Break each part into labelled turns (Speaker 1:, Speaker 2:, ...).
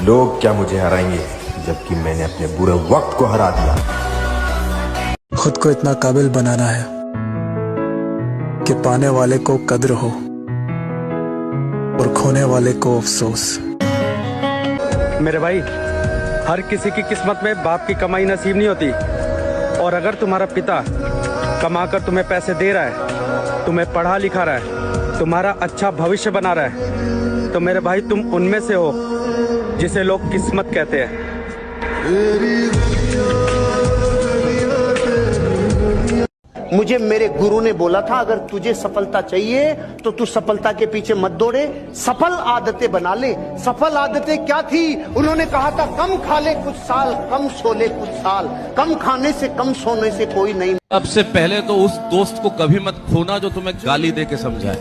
Speaker 1: लोग क्या मुझे हराएंगे जबकि मैंने अपने बुरे वक्त को हरा दिया।
Speaker 2: खुद को इतना काबिल बनाना है कि पाने वाले को कद्र हो और खोने वाले को अफसोस।
Speaker 3: मेरे भाई, हर किसी की किस्मत में बाप की कमाई नसीब नहीं होती। और अगर तुम्हारा पिता कमाकर तुम्हें पैसे दे रहा है, तुम्हें पढ़ा लिखा रहा है, तुम्हारा अच्छा भविष्य बना रहा है, तो मेरे भाई तुम उनमें से हो जिसे लोग किस्मत कहते हैं।
Speaker 4: मुझे मेरे गुरु ने बोला था, अगर तुझे सफलता चाहिए तो तू सफलता के पीछे मत दौड़े, सफल आदतें बना ले। सफल आदतें क्या थी? उन्होंने कहा था कम खा ले कुछ साल, कम सो ले कुछ साल। कम खाने से कम सोने से कोई नहीं।
Speaker 5: सबसे पहले तो उस दोस्त को कभी मत खोना जो तुम्हें गाली दे के समझाए,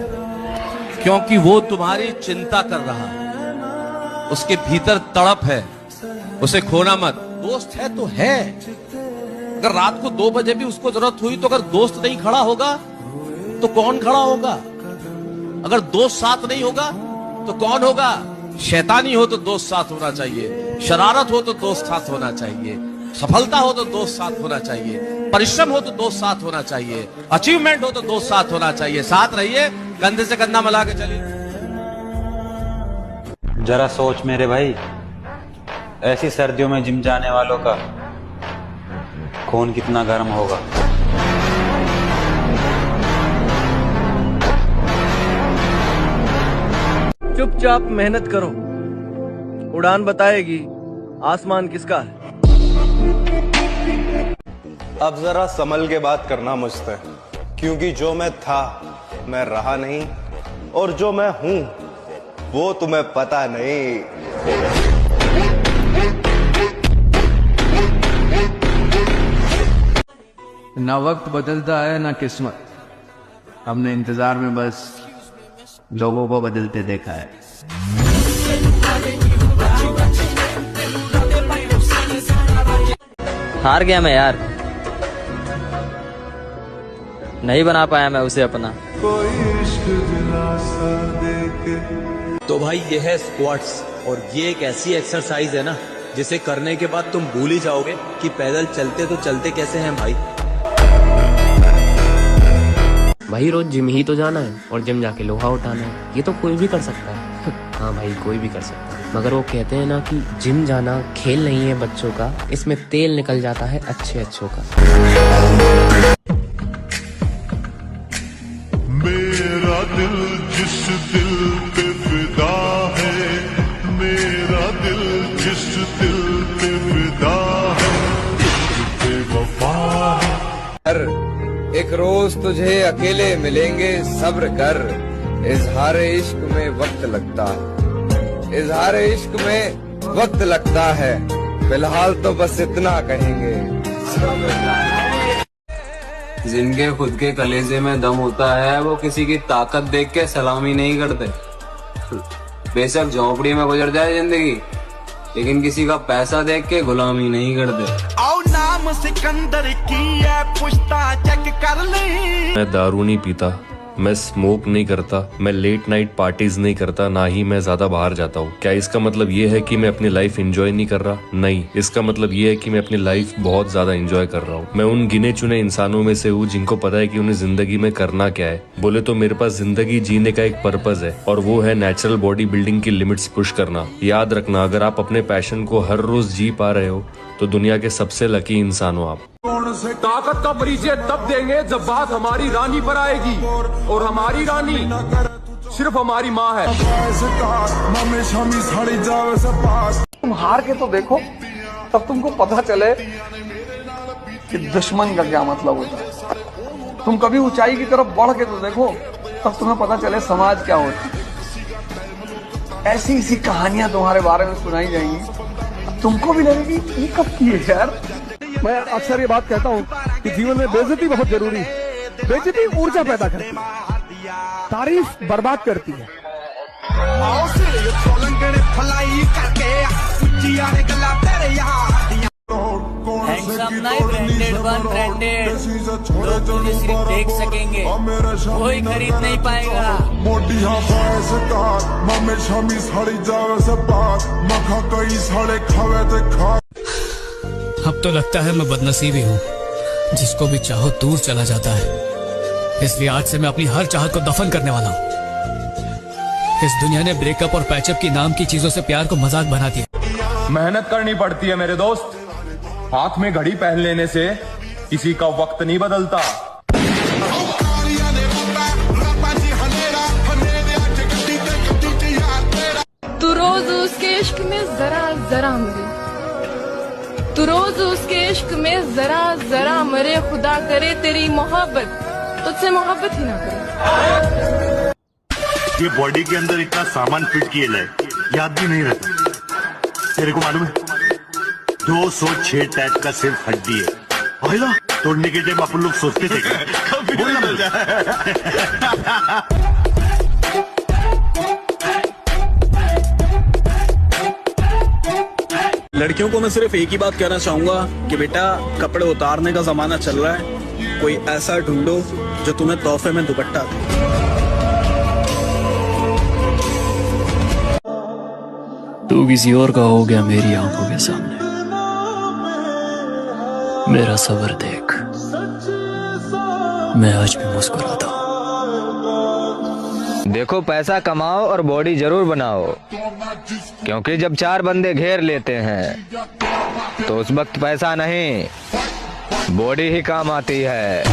Speaker 5: क्योंकि वो तुम्हारी चिंता कर रहा है, उसके भीतर तड़प है, उसे खोना मत। दोस्त है तो है, अगर रात को 2 बजे भी उसको जरूरत हुई तो अगर दोस्त नहीं खड़ा होगा तो कौन खड़ा होगा? अगर दोस्त साथ नहीं होगा तो कौन होगा? शैतानी हो तो दोस्त साथ होना चाहिए, शरारत हो तो दोस्त साथ होना चाहिए, सफलता हो तो दोस्त साथ होना चाहिए, परिश्रम हो तो दोस्त साथ होना चाहिए, अचीवमेंट हो तो दोस्त साथ होना चाहिए। साथ रहिए, कंधे से कंधा मिला के चलिए।
Speaker 6: जरा सोच मेरे भाई, ऐसी सर्दियों में जिम जाने वालों का खून कितना गर्म होगा।
Speaker 7: चुपचाप मेहनत करो, उड़ान बताएगी आसमान किसका है।
Speaker 8: अब जरा संभल के बात करना मुझसे, क्योंकि जो मैं था मैं रहा नहीं, और जो मैं हूं वो तुम्हें पता नहीं।
Speaker 9: ना वक्त बदलता है ना किस्मत, हमने इंतजार में बस लोगों को बदलते देखा है।
Speaker 10: हार गया मैं यार, नहीं बना पाया मैं उसे अपना।
Speaker 11: तो भाई ये है स्क्वाट्स, और ये एक ऐसी एक्सरसाइज है ना जिसे करने के बाद तुम भूल ही जाओगे कि पैदल चलते तो चलते कैसे हैं भाई।
Speaker 12: भाई रोज जिम ही तो जाना है और जिम जाके लोहा उठाना है, ये तो कोई भी कर सकता है। हाँ भाई, कोई भी कर सकता है, मगर वो कहते हैं ना कि जिम जाना खेल नहीं है बच्चों का, इसमें तेल निकल जाता है अच्छे अच्छों का।
Speaker 13: मेरा दिल जिस दिल पे फिदा है, मेरा दिल जिस दिल पे फिदा है, बेवफा है।
Speaker 9: एक रोज तुझे अकेले मिलेंगे, सब्र कर, इजहार इश्क में वक्त लगता है, इजहार इश्क में वक्त लगता है, फिलहाल तो बस इतना कहेंगे।
Speaker 14: जिनके खुद के कलेजे में दम होता है वो किसी की ताकत देख के सलामी नहीं करते। बेशक झोंपड़ी में गुजर जाए जिंदगी, लेकिन किसी का पैसा देख के गुलामी नहीं करते।
Speaker 15: नाम सिकंदर की है, पुश्ता चेक कर ले।
Speaker 16: मैं दारू नहीं पीता, मैं स्मोक नहीं करता, मैं लेट नाइट पार्टीज नहीं करता, ना ही मैं ज्यादा बाहर जाता हूँ। क्या इसका मतलब ये है कि मैं अपनी लाइफ एंजॉय नहीं कर रहा? नहीं, इसका मतलब ये है कि मैं अपनी लाइफ बहुत ज्यादा एंजॉय कर रहा हूँ। मैं उन गिने चुने इंसानों में से हूँ जिनको पता है कि उन्हें जिंदगी में करना क्या है। बोले तो मेरे पास जिंदगी जीने का एक पर्पज है, और वो है नेचुरल बॉडी बिल्डिंग की लिमिट्स पुश करना। याद रखना, अगर आप अपने पैशन को हर रोज जी पा रहे हो तो दुनिया के सबसे लकी इंसान हो आप।
Speaker 17: ताकत का परिचय तब देंगे जब बात हमारी रानी पर आएगी, और हमारी रानी सिर्फ हमारी माँ है।
Speaker 7: तुम हार के तो देखो, तब तुमको पता चले कि दुश्मन का क्या मतलब होता है। तुम कभी ऊंचाई की तरफ बढ़ के तो देखो, तब तुम्हें पता चले समाज क्या होता है। ऐसी ऐसी कहानियां तुम्हारे बारे में सुनाई जाएंगी, तुमको भी लगेगी ये कब की है यार। मैं अक्सर ये बात कहता हूँ कि जीवन में बेइज्जती बहुत जरूरी है। बेइज्जती ऊर्जा पैदा करती है, तारीफ बर्बाद करती है।
Speaker 15: हैंडसम अपना ही ब्रांडेड वन ब्रांडेड लोग तुझे सिर्फ देख सकेंगे, कोई खरीद नहीं पाएगा।
Speaker 13: मोटिया भैंस का मम्मी शमी साड़ी जावे से बात मखा कई साड़े खावे ते खा।
Speaker 2: अब तो लगता है मैं बदनसीबी हूँ, जिसको भी चाहो दूर चला जाता है। इसलिए आज से मैं अपनी हर चाहत को दफन करने वाला हूँ। इस दुनिया ने ब्रेकअप और पैचअप की नाम की चीजों से प्यार को मजाक बना दिया।
Speaker 17: मेहनत करनी पड़ती है मेरे दोस्त, हाथ में घड़ी पहन लेने से किसी का वक्त नहीं बदलता।
Speaker 18: तू रोज उसके इश्क में जरा जरा मरे, तू रोज उसके इश्क में जरा जरा मरे, खुदा करे तेरी मोहब्बत तुझसे मोहब्बत ही ना करे।
Speaker 13: ये बॉडी के अंदर इतना सामान फिट किया है, याद भी नहीं रहता। तेरे को मालूम है 206 टाइप का सिर्फ हड्डी है, पहला तोड़ने के टाइम अपन लोग सोचते थे
Speaker 3: लड़कियों को मैं सिर्फ एक ही बात कहना चाहूंगा कि बेटा कपड़े उतारने का जमाना चल रहा है, कोई ऐसा ढूंढो जो तुम्हें तोहफे में दुपट्टा दे।
Speaker 2: तू किसी और का हो गया मेरी आंखों के सामने, मेरा सबर देख, मैं आज भी मुस्कुराता हूँ।
Speaker 9: देखो पैसा कमाओ और बॉडी जरूर बनाओ, क्योंकि जब 4 बंदे घेर लेते हैं तो उस वक्त पैसा नहीं बॉडी ही काम आती है।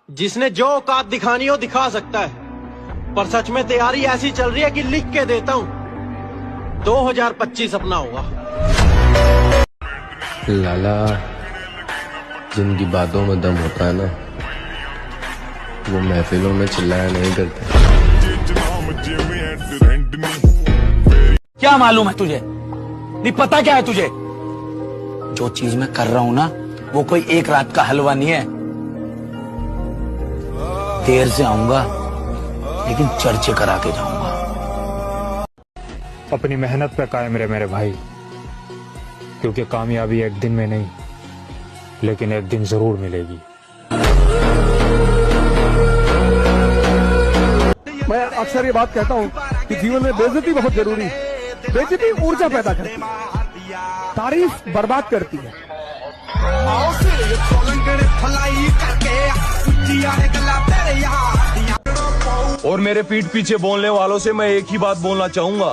Speaker 3: जिसने जो औकात दिखानी हो दिखा सकता है, पर सच में तैयारी ऐसी चल रही है कि लिख के देता हूँ 2025 अपना होगा।
Speaker 16: लाला, जिनकी बातों में दम होता है ना, वो महफिलों में चिल्लाया नहीं करते।
Speaker 15: क्या मालूम है तुझे, नहीं पता क्या है तुझे? जो चीज मैं कर रहा हूँ ना, वो कोई एक रात का हलवा नहीं है। देर से आऊंगा लेकिन चर्चे करा के जाऊंगा।
Speaker 2: अपनी मेहनत पे कायम रहे मेरे भाई, क्योंकि कामयाबी एक दिन में नहीं लेकिन एक दिन जरूर मिलेगी।
Speaker 7: मैं अक्सर ये बात कहता हूँ कि जीवन में बेइज्जती बहुत जरूरी है। बेइज्जती ऊर्जा पैदा करती है, तारीफ बर्बाद करती है।
Speaker 17: और मेरे पीठ पीछे बोलने वालों से मैं एक ही बात बोलना चाहूंगा,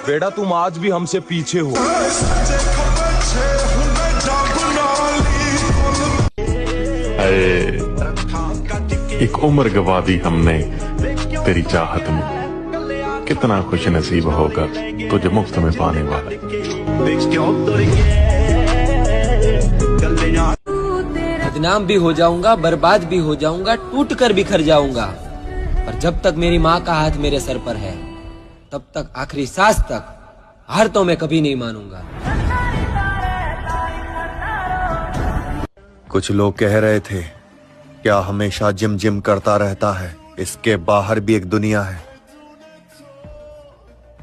Speaker 17: बेटा तुम आज भी हमसे पीछे हो।
Speaker 13: अरे एक उम्र गवा दी हमने तेरी चाहत में, कितना खुश नसीब होगा तुझे मुफ्त में पाने वाला।
Speaker 14: बदनाम भी हो जाऊंगा, बर्बाद भी हो जाऊंगा, टूट कर बिखर जाऊंगा, पर जब तक मेरी माँ का हाथ मेरे सर पर है, तब तक आखिरी सांस तक हार तो मैं कभी नहीं मानूंगा।
Speaker 8: कुछ लोग कह रहे थे क्या हमेशा जिम जिम करता रहता है, इसके बाहर भी एक दुनिया है।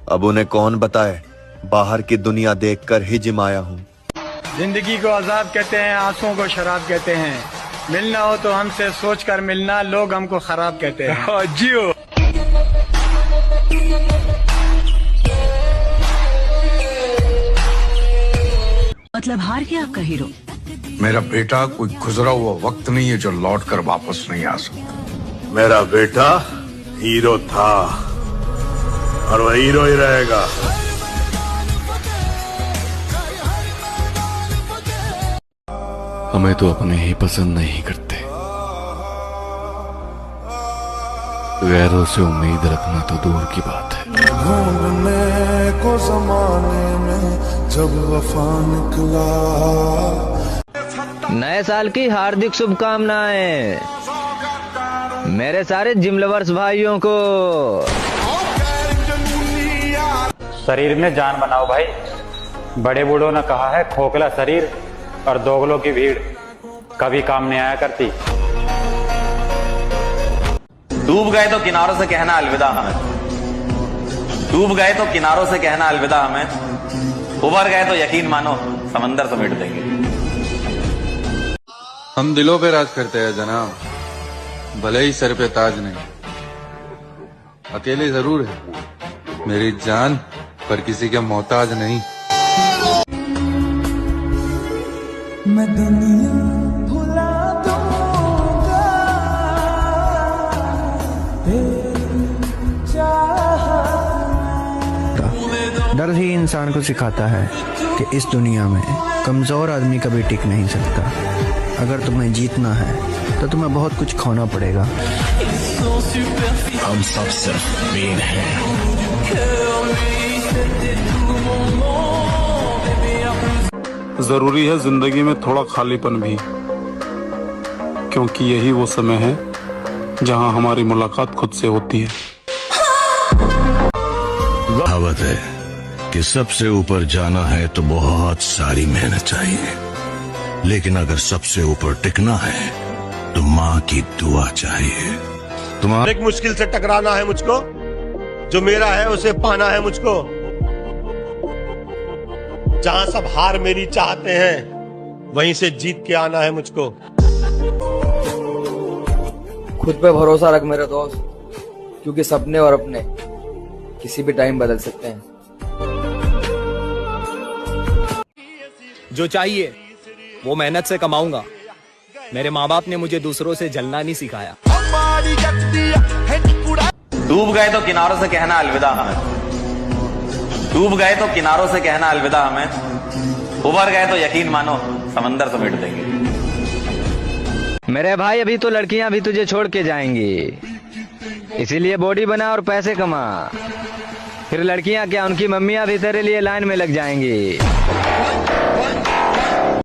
Speaker 8: अब उन्हें कौन बताए, बाहर की दुनिया देखकर ही जिम आया हूँ।
Speaker 3: जिंदगी को आजाद कहते हैं, आंसुओं को शराब कहते हैं। मिलना हो तो हमसे सोच कर मिलना, लोग हमको खराब कहते हैं। जियो।
Speaker 18: मतलब हार गया आपका हीरो?
Speaker 13: मेरा बेटा कोई गुजरा हुआ वक्त नहीं है जो लौट कर वापस नहीं आ सकता। मेरा बेटा हीरो था और वह हीरो ही रहेगा।
Speaker 16: हमें तो अपने ही पसंद नहीं करते, गैरों से उम्मीद रखना तो दूर की बात है।
Speaker 13: ढूंढने को जमाने में जब वफा निकला।
Speaker 9: नए साल की हार्दिक शुभकामनाएं मेरे सारे जिम लवर्स भाइयों को।
Speaker 6: शरीर में जान बनाओ भाई, बड़े बूढ़ों ने कहा है खोखला शरीर और दोगलों की भीड़ कभी काम नहीं आया करती।
Speaker 19: डूब गए तो किनारों से कहना अलविदा हमें, डूब गए तो किनारों से कहना अलविदा हमें, उबर गए तो यकीन मानो समंदर समेट देंगे।
Speaker 20: हम दिलों पे राज करते हैं जनाब, भले ही सर पे ताज नहीं। अकेले जरूर है मेरी जान, पर किसी के मोहताज नहीं।
Speaker 21: मैं दुनिया भुला दूंगा
Speaker 22: डर ही इंसान को सिखाता है कि इस दुनिया में कमजोर आदमी कभी टिक नहीं सकता। अगर तुम्हें जीतना है तो तुम्हें बहुत कुछ खोना पड़ेगा।
Speaker 23: हम सब सिर्फ बेन हैं।
Speaker 24: जरूरी है जिंदगी में थोड़ा खालीपन भी, क्योंकि यही वो समय है जहां हमारी मुलाकात खुद से होती है।
Speaker 23: कहावत है कि सबसे ऊपर जाना है तो बहुत सारी मेहनत चाहिए, लेकिन अगर सबसे ऊपर टिकना है तो माँ की दुआ चाहिए। तुम्हारा
Speaker 8: एक मुश्किल से टकराना है मुझको, जो मेरा है उसे पाना है मुझको। जहां सब हार मेरी चाहते हैं वहीं से जीत के आना है मुझको।
Speaker 25: खुद पे भरोसा रख मेरे दोस्त, क्योंकि सपने और अपने किसी भी टाइम बदल सकते हैं।
Speaker 11: जो चाहिए वो मेहनत से कमाऊंगा। मेरे माँ बाप ने मुझे दूसरों से जलना नहीं सिखाया।
Speaker 19: डूब गए तो किनारों से कहना अलविदा हमें, डूब गए तो किनारों से कहना अलविदा हमें, उबर गए तो यकीन मानो समंदर समेट देंगे।
Speaker 10: मेरे भाई अभी तो लड़कियां भी तुझे छोड़ के जाएंगी, इसीलिए बॉडी बना और पैसे कमा। फिर लड़कियां क्या, उनकी मम्मियां भी तेरे लिए लाइन में लग जाएंगी।